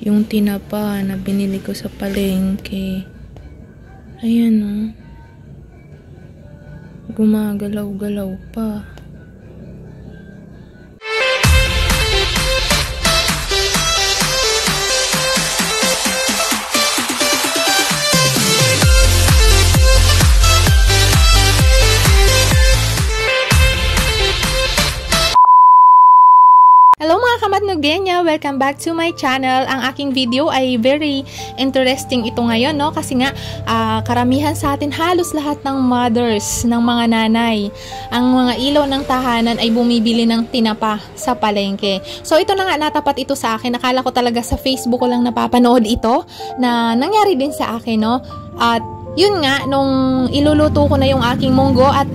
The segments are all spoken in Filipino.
yung tinapa na binili ko sa palengke. Ayan o. Gumagalaw-galaw pa. Hello mga kamatnugenya! Welcome back to my channel. Ang aking video ay very interesting ito ngayon, no? Kasi nga, karamihan sa atin, halos lahat ng mothers, ng mga nanay, ang mga ilaw ng tahanan ay bumibili ng tinapa sa palengke. So ito na nga, natapat ito sa akin. Nakala ko talaga sa Facebook ko lang napapanood ito, na nangyari din sa akin, no? At yun nga, nung iluluto ko na yung aking munggo at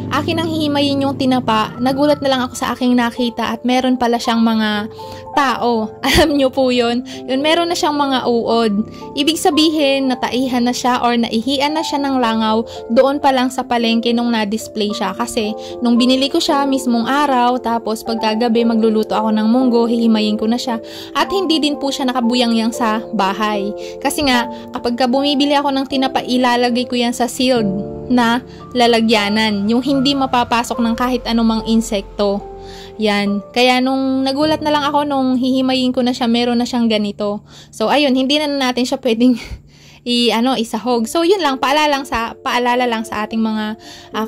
akin ang hihimayin yung tinapa, nagulat na lang ako sa aking nakita at meron pala siyang mga tao. Alam nyo po yun? Yun, meron na siyang mga uod. Ibig sabihin, nataihan na siya or naihian na siya ng langaw doon pa lang sa palengke nung na-display siya. Kasi nung binili ko siya mismong araw, tapos pagkagabi magluluto ako ng munggo, hihimayin ko na siya. At hindi din po siya nakabuyang-yang sa bahay. Kasi nga, kapag bumibili ako ng tinapa, ilalagay ko yan sa sealed na lalagyanan, yung hindi mapapasok ng kahit anumang insekto. Yan. Kaya nung nagulat na lang ako nung hihimayin ko na siya, meron na siyang ganito. So ayun, hindi na natin siya pwedeng isahog. So yun lang, paalala lang sa ating mga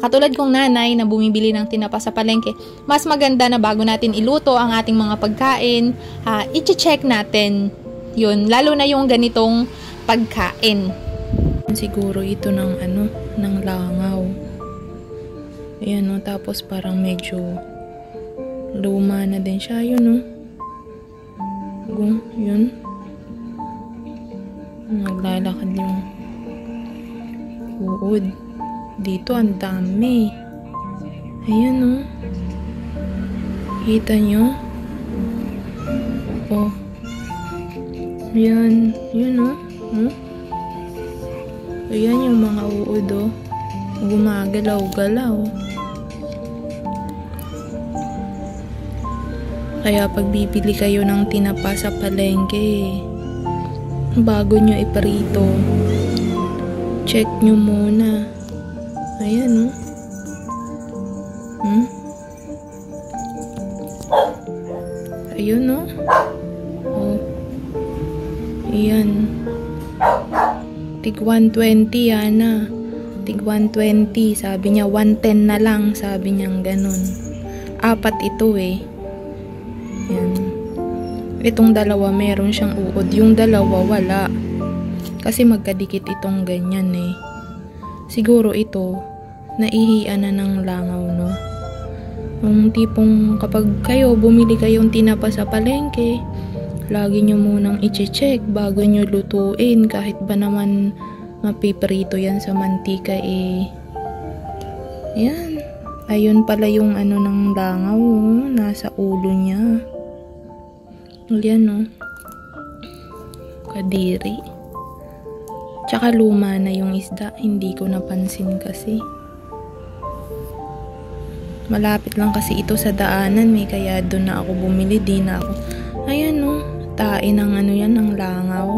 katulad kong nanay na bumibili ng tinapa sa palengke. Mas maganda na bago natin iluto ang ating mga pagkain, i-check natin. Yun, lalo na yung ganitong pagkain. Siguro ito ng langaw. Ayan o, tapos parang medyo luma na din siya. Yun o. Yun. Naglalakad yung uod. Dito ang dami. Ayan o. Kita nyo? Oh. Ayan. Yun o. Ayan yung mga uod o. Gumagalaw-galaw. Kaya pag bibili kayo ng tinapa sa palengke, bago nyo iparito, check nyo muna. Ayan o. Ayun o. Oh. Ayan. Tig 120 yan na. Tig 120. Sabi niya 110 na lang. Sabi niya ganun. 4 ito eh. Yan. Itong dalawa meron siyang uod. Yung dalawa wala. Kasi magkadikit itong ganyan eh. Siguro ito naihian na ng langaw, no? Yung tipong kapag bumili kayong tinapa sa palengke, lagi nyo munang i-check bago nyo lutuin. Kahit ba naman mapiprito yan sa mantika eh. Yan. Ayun pala yung ng langaw. Nasa ulo niya. Yan o. Kadiri. Tsaka luma na yung isda. Hindi ko napansin kasi. Malapit lang kasi ito sa daanan eh. Kaya doon na ako bumili. Di na ako. Ayan o. Tae ng yan, ng langaw.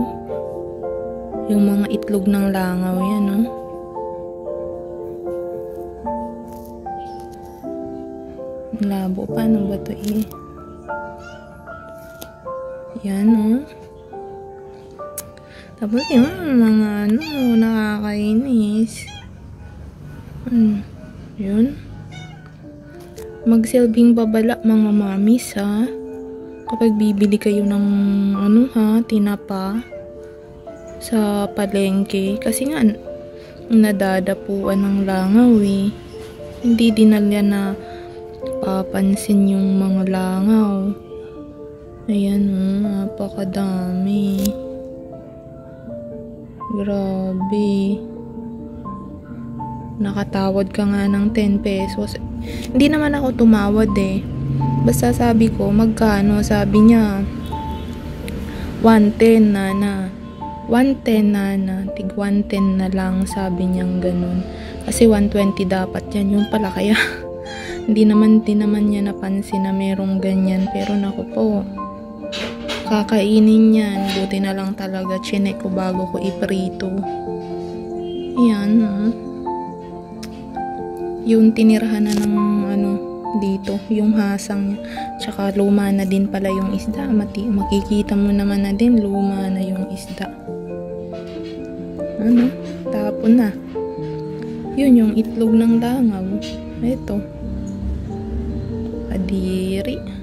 Yung mga itlog ng langaw yan, no? Labo, paano ba ito eh? Yan, no? Tapos yung mga nakakainis. Yun. Magsilbing babala mga mamis, ha? Kapag bibili kayo ng tinapa sa palengke, kasi nga nadadapuan ng langaw eh. Hindi din nila na papansin yung mga langaw. Ayan napakadami. Grabe. Nakatawad ka nga ng 10 pesos. Hindi naman ako tumawad eh. Basta sabi ko, magkano? Sabi niya, 110 na. 110 na. Tig 110 na lang, sabi niyang ganun. Kasi 120 dapat yan. Yung pala kaya, hindi naman niya napansin na merong ganyan. Pero naku po, kakainin yan. Buti na lang talaga chinek ko bago ko iprito. Yan. Yung tinirahan na ng dito, yung hasang niya. Tsaka luma na din pala yung isda. Makikita mo naman na din, luma na yung isda. Tapon na. Yun yung itlog ng langaw. Ito. Kadiri.